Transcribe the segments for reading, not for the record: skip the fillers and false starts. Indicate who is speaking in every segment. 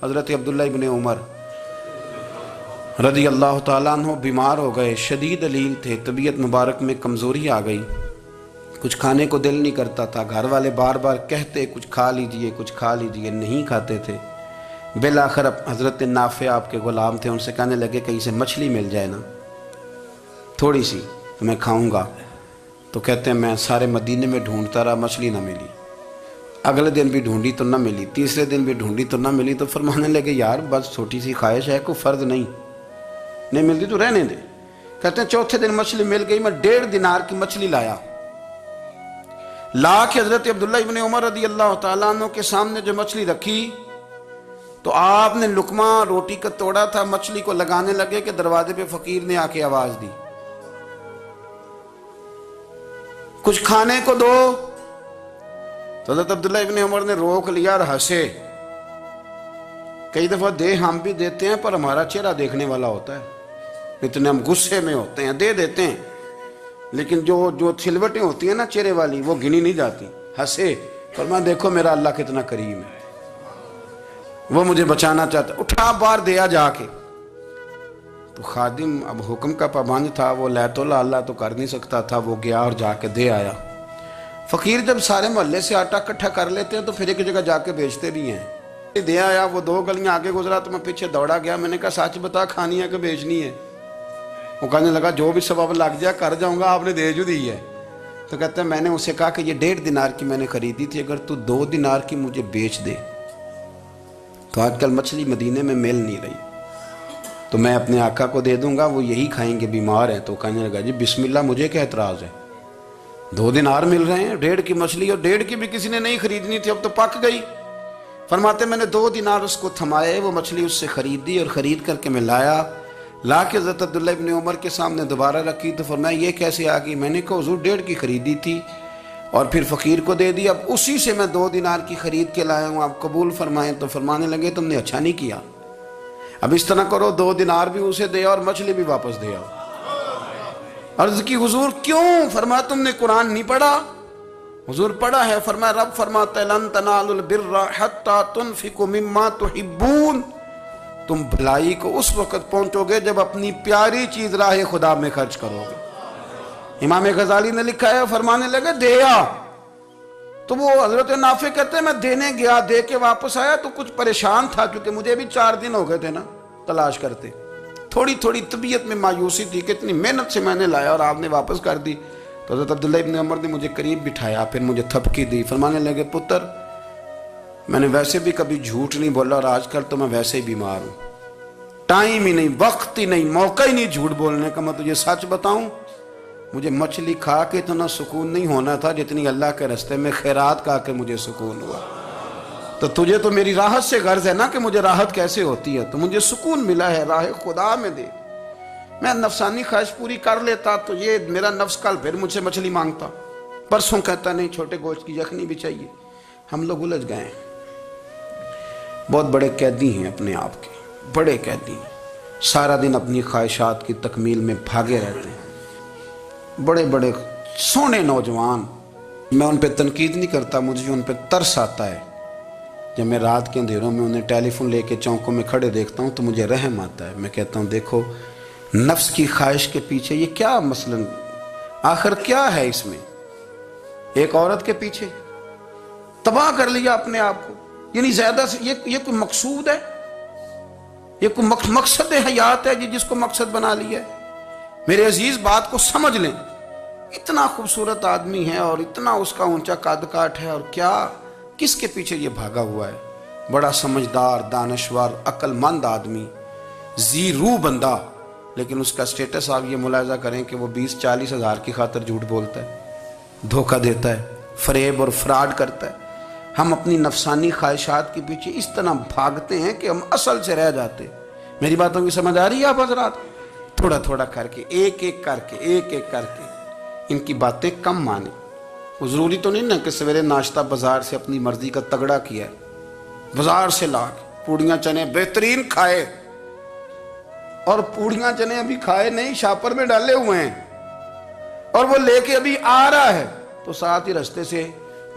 Speaker 1: حضرت عبداللہ ابن عمر رضی اللہ تعالیٰ عنہ بیمار ہو گئے، شدید علیل تھے، طبیعت مبارک میں کمزوری آ گئی، کچھ کھانے کو دل نہیں کرتا تھا، گھر والے بار بار کہتے کچھ کھا لیجئے کچھ کھا لیجئے، نہیں کھاتے تھے۔ بالآخر حضرت نافع آپ کے غلام تھے، ان سے کہنے لگے کہیں سے مچھلی مل جائے نا تھوڑی سی تو میں کھاؤں گا۔ تو کہتے ہیں میں سارے مدینے میں ڈھونڈتا رہا، مچھلی نہ ملی، اگلے دن بھی ڈھونڈی تو نہ ملی، تیسرے دن بھی ڈھونڈی تو نہ ملی، تو فرمانے لگے یار بس چھوٹی سی خواہش ہے، کوئی فرض نہیں ملتی تو رہنے دے۔ کہتے ہیں چوتھے دن مچھلی مل گئی، میں 1.5 دینار کی مچھلی لایا، لا کے حضرت عبداللہ ابن عمر رضی اللہ تعالیٰ عنہ کے سامنے جو مچھلی رکھی تو آپ نے لقمہ روٹی کا توڑا تھا، مچھلی کو لگانے لگے کہ دروازے پہ فقیر نے آ کے آواز دی کچھ کھانے کو دو۔ تو حضرت عبداللہ ابن عمر نے روک لیا اور ہنسے۔ کئی دفعہ دے ہم بھی دیتے ہیں پر ہمارا چہرہ دیکھنے والا ہوتا ہے، اتنے ہم غصے میں ہوتے ہیں، دے دیتے ہیں، لیکن جو چھلوٹیں ہوتی ہیں نا چہرے والی وہ گنی نہیں جاتی۔ ہنسے، فرمایا دیکھو میرا اللہ کتنا کریم ہے، وہ مجھے بچانا چاہتا ہے، اٹھا بار دیا جا کے۔ تو خادم اب حکم کا پابند تھا، وہ لیت اللہ تو کر نہیں سکتا تھا، وہ گیا اور جا کے دے آیا۔ فقیر جب سارے محلے سے آٹا اکٹھا کر لیتے ہیں تو پھر ایک جگہ جا کے بیچتے بھی ہیں۔ دے آیا، وہ 2 گلیاں آگے گزرا تو میں پیچھے دوڑا گیا، میں نے کہا سچ بتا کھانی ہے کہ بیچنی ہے؟ وہ کہنے لگا جو بھی سبب لگ جائے کر جاؤں گا، آپ نے دے جو دی ہے۔ تو کہتے ہیں میں نے اسے کہا کہ یہ 1.5 دینار کی میں نے خریدی تھی، اگر تو 2 دینار کی مجھے بیچ دے تو آج کل مچھلی مدینے میں مل نہیں رہی، تو میں اپنے آقا کو دے دوں گا، وہ یہی کھائیں گے، بیمار ہیں۔ تو کہنے لگا جی بسم اللہ، مجھے کیا اعتراض ہے، 2 دینار مل رہے ہیں، 1.5 کی مچھلی، اور 1.5 کی بھی کسی نے نہیں خریدنی تھی، اب تو پک گئی۔ فرماتے میں نے 2 دینار اس کو تھمائے، وہ مچھلی اس سے خریدی اور خرید کر کے میں لایا، لا کے حضرت عبداللہ ابن عمر کے سامنے دوبارہ رکھی۔ تو فرمایا یہ کیسے آ گئی؟ میں نے کہا حضور 1.5 کی خریدی تھی اور پھر فقیر کو دے دی، اب اسی سے میں 2 دینار کی خرید کے لایا ہوں، آپ قبول فرمائیں۔ تو فرمانے لگے تم نے اچھا نہیں کیا، اب اس طرح کرو 2 دینار بھی اسے دے اور مچھلی بھی واپس دے آؤ۔ عرض کی حضور کیوں؟ فرمایا تم نے قرآن نہیں پڑھا؟ حضور پڑھا ہے، فرمایا رب فرماتا ہے لن تنالوا البر حتی تنفقوا مما تحبون، تم بھلائی کو اس وقت پہنچو گے جب اپنی پیاری چیز راہ خدا میں خرچ کرو گے۔ امام غزالی نے لکھا ہے، فرمانے لگے دے آ۔ تو وہ حضرت نافع کہتے ہیں میں دینے گیا، دے کے واپس آیا تو کچھ پریشان تھا، کیونکہ مجھے بھی 4 دن ہو گئے تھے نا تلاش کرتے، تھوڑی تھوڑی طبیعت میں مایوسی تھی کہ اتنی محنت سے میں نے لایا اور آپ نے واپس کر دی۔ تو حضرت عبداللہ ابن عمر نے مجھے قریب بٹھایا، پھر مجھے تھپکی دی، فرمانے لگے پتر میں نے ویسے بھی کبھی جھوٹ نہیں بولا اور آج کل تو میں ویسے ہی بیمار ہوں، ٹائم ہی نہیں، وقت ہی نہیں، موقع ہی نہیں جھوٹ بولنے کا۔ میں تجھے سچ بتاؤں، مجھے مچھلی کھا کے اتنا سکون نہیں ہونا تھا جتنی اللہ کے راستے میں خیرات کھا کے مجھے سکون ہوا۔ تو تجھے تو میری راحت سے غرض ہے نا کہ مجھے راحت کیسے ہوتی ہے، تو مجھے سکون ملا ہے راہ خدا میں دے، میں نفسانی خواہش پوری کر لیتا تو یہ میرا نفس کل پھر مجھ سے مچھلی مانگتا، پرسوں کہتا نہیں چھوٹے گوشت کی یخنی بھی چاہیے۔ ہم لوگ الجھ گئے ہیں، بہت بڑے قیدی ہیں اپنے آپ کے، بڑے قیدی ہیں، سارا دن اپنی خواہشات کی تکمیل میں بھاگے رہتے ہیں، بڑے بڑے سونے نوجوان۔ میں ان پہ تنقید نہیں کرتا، مجھے ان پہ ترس آتا ہے، جب میں رات کے اندھیروں میں انہیں ٹیلی فون لے کے چوکوں میں کھڑے دیکھتا ہوں تو مجھے رحم آتا ہے۔ میں کہتا ہوں دیکھو نفس کی خواہش کے پیچھے یہ کیا مثلاً آخر کیا ہے اس میں، ایک عورت کے پیچھے تباہ کر لیا اپنے آپ کو، یعنی زیادہ سے یہ کوئی مقصود ہے، یہ کوئی مقصد حیات ہے جس کو مقصد بنا لیا ہے؟ میرے عزیز بات کو سمجھ لیں، اتنا خوبصورت آدمی ہے اور اتنا اس کا اونچا قد کاٹ ہے، اور کیا کس کے پیچھے یہ بھاگا ہوا ہے؟ بڑا سمجھدار، دانشور، عقل مند آدمی، ذی روح بندہ، لیکن اس کا سٹیٹس آپ یہ ملاحظہ کریں کہ وہ 20-40 ہزار کی خاطر جھوٹ بولتا ہے، دھوکہ دیتا ہے، فریب اور فراڈ کرتا ہے۔ ہم اپنی نفسانی خواہشات کے پیچھے اس طرح بھاگتے ہیں کہ ہم اصل سے رہ جاتے۔ میری باتوں کی سمجھ آ رہی ہے آپ حضرات؟ تھوڑا تھوڑا کر کے، ایک ایک کر کے ان کی باتیں کم مانیں۔ وہ ضروری تو نہیں نا کہ سویرے ناشتہ بازار سے اپنی مرضی کا تگڑا کیا ہے، بازار سے لا کے پوڑیاں چنے بہترین کھائے، اور پوڑیاں چنے ابھی کھائے نہیں، شاپر میں ڈالے ہوئے ہیں، اور وہ لے کے ابھی آ رہا ہے تو ساتھ ہی رستے سے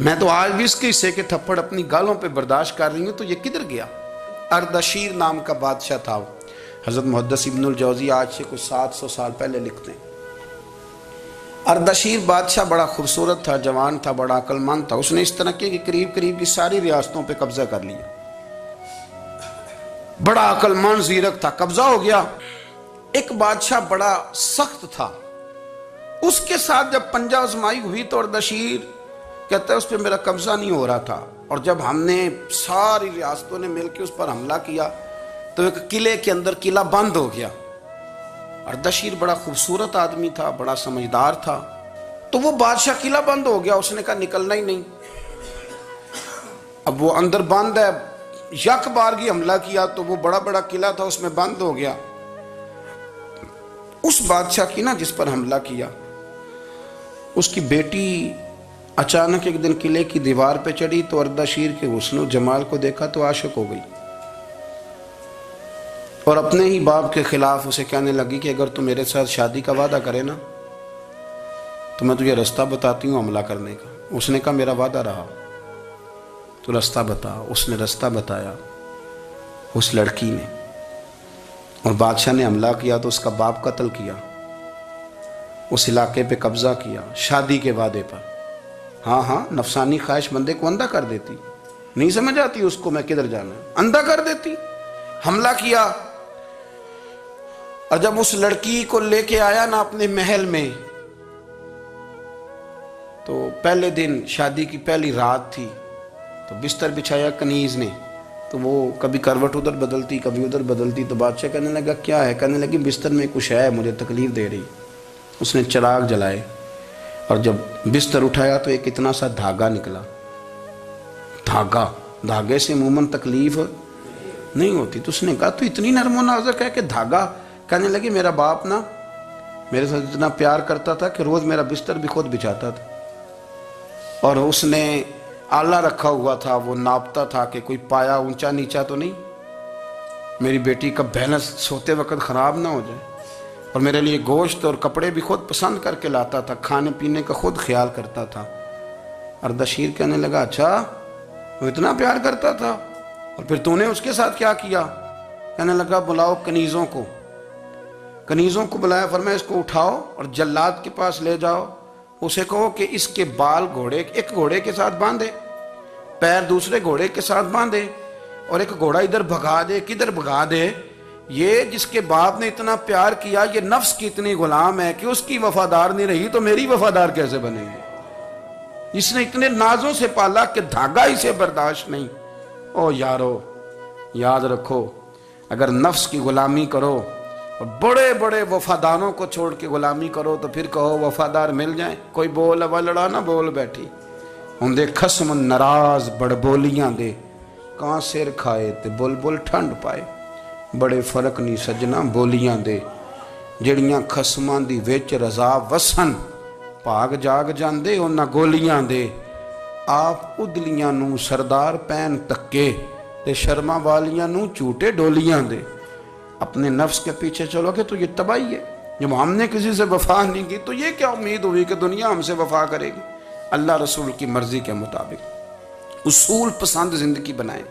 Speaker 1: میں تو آج بھی اس کے حصے کے تھپڑ اپنی گالوں پہ برداشت کر رہی ہوں، تو یہ کدھر گیا؟ اردشیر نام کا بادشاہ تھا، حضرت محدث ابن الجوزی آج سے کچھ 700 سال پہلے لکھتے ہیں۔ اردشیر بادشاہ بڑا خوبصورت تھا، جوان تھا، بڑا عقل مند تھا۔ اس نے اس طرح کہ قریب کی ساری ریاستوں پہ قبضہ کر لیا۔ بڑا عقل مند زیرک تھا، قبضہ ہو گیا۔ ایک بادشاہ بڑا سخت تھا، اس کے ساتھ جب پنجہ آزمائی ہوئی تو اردشیر کہتا ہے اس پہ میرا قبضہ نہیں ہو رہا تھا، اور جب ہم نے ساری ریاستوں نے مل کے اس پر حملہ کیا تو ایک قلعے کے اندر قلعہ بند ہو گیا۔ اردشیر بڑا خوبصورت آدمی تھا، بڑا سمجھدار تھا، تو وہ بادشاہ قلعہ بند ہو گیا، اس نے کہا نکلنا ہی نہیں۔ اب وہ اندر بند ہے، یک بارگی حملہ کیا تو وہ بڑا قلعہ تھا، اس میں بند ہو گیا۔ اس بادشاہ کی نا جس پر حملہ کیا، اس کی بیٹی اچانک ایک دن قلعے کی دیوار پہ چڑھی تو اردشیر کے حسن و جمال کو دیکھا تو عاشق ہو گئی، اور اپنے ہی باپ کے خلاف اسے کہنے لگی کہ اگر تو میرے ساتھ شادی کا وعدہ کرے نا تو میں تجھے رستہ بتاتی ہوں حملہ کرنے کا۔ اس نے کہا میرا وعدہ رہا، تو رستہ بتا۔ اس نے رستہ بتایا اس لڑکی نے، اور بادشاہ نے حملہ کیا تو اس کا باپ قتل کیا، اس علاقے پہ قبضہ کیا شادی کے وعدے پر۔ ہاں نفسانی خواہش بندے کو اندھا کر دیتی، نہیں سمجھ آتی اس کو میں کدھر جانا ہے، اندھا کر دیتی۔ حملہ کیا، اور جب اس لڑکی کو لے کے آیا نا اپنے محل میں، تو پہلے دن شادی کی پہلی رات تھی، تو بستر بچھایا کنیز نے، تو وہ کبھی کروٹ ادھر بدلتی کبھی ادھر بدلتی، تو بادشاہ کہنے لگا کیا ہے؟ کہنے لگی بستر میں کچھ ہے، مجھے تکلیف دے رہی۔ اس نے چراغ جلائے اور جب بستر اٹھایا تو ایک اتنا سا دھاگا نکلا۔ دھاگے سے عموماً تکلیف نہیں ہوتی، تو اس نے کہا تو اتنی نرم و نازک ہے کہ دھاگا؟ کہنے لگی میرا باپ نا میرے ساتھ اتنا پیار کرتا تھا کہ روز میرا بستر بھی خود بچھاتا تھا، اور اس نے آلہ رکھا ہوا تھا، وہ ناپتا تھا کہ کوئی پایا اونچا نیچا تو نہیں، میری بیٹی کا بیلنس سوتے وقت خراب نہ ہو جائے، اور میرے لیے گوشت اور کپڑے بھی خود پسند کر کے لاتا تھا، کھانے پینے کا خود خیال کرتا تھا۔ اردشیر کہنے لگا اچھا وہ اتنا پیار کرتا تھا، اور پھر تو نے اس کے ساتھ کیا کیا؟ کہنے لگا بلاؤ کنیزوں کو بلایا، فرمایا اس کو اٹھاؤ اور جلاد کے پاس لے جاؤ، اسے کہو کہ اس کے بال ایک گھوڑے کے ساتھ باندھے، پیر دوسرے گھوڑے کے ساتھ باندھے، اور ایک گھوڑا ادھر بھگا دے، کدھر بھگا دے، یہ جس کے باپ نے اتنا پیار کیا یہ نفس کی اتنی غلام ہے کہ اس کی وفادار نہیں رہی تو میری وفادار کیسے بنے گی؟ اس نے اتنے نازوں سے پالا کہ دھاگا اسے برداشت نہیں۔ او یارو یاد رکھو، اگر نفس کی غلامی کرو اور بڑے وفاداروں کو چھوڑ کے غلامی کرو تو پھر کہو وفادار مل جائیں، کوئی بول اب لڑا نہ بول بیٹھی ہوں دے خصم ناراض بڑ بولیاں دے، کہاں سر کھائے تے بلبل ٹھنڈ پائے، بڑے فرق نہیں سجنا بولیاں دے، جڑیاں خصماں دی وچ رضا وسن، پاگ جاگ جاندے انہاں گولیاں دے، آپ ادلیاں نو سردار پین تکے تے شرما والیاں نو چوٹے ڈولیاں دے۔ اپنے نفس کے پیچھے چلو گے تو یہ تباہی ہے۔ جب ہم نے کسی سے وفا نہیں کی تو یہ کیا امید ہوئی کہ دنیا ہم سے وفا کرے گی؟ اللہ رسول کی مرضی کے مطابق اصول پسند زندگی بنائیں،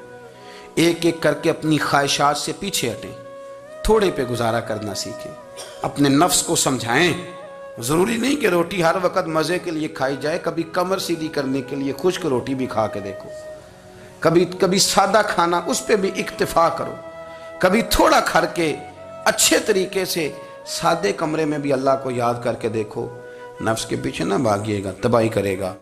Speaker 1: ایک ایک کر کے اپنی خواہشات سے پیچھے ہٹیں، تھوڑے پہ گزارا کرنا سیکھیں، اپنے نفس کو سمجھائیں۔ ضروری نہیں کہ روٹی ہر وقت مزے کے لیے کھائی جائے، کبھی کمر سیدھی کرنے کے لیے خشک روٹی بھی کھا کے دیکھو، کبھی سادہ کھانا اس پہ بھی اکتفا کرو، کبھی تھوڑا کھر کے اچھے طریقے سے سادے کمرے میں بھی اللہ کو یاد کر کے دیکھو۔ نفس کے پیچھے نہ بھاگیے گا، تباہی کرے گا۔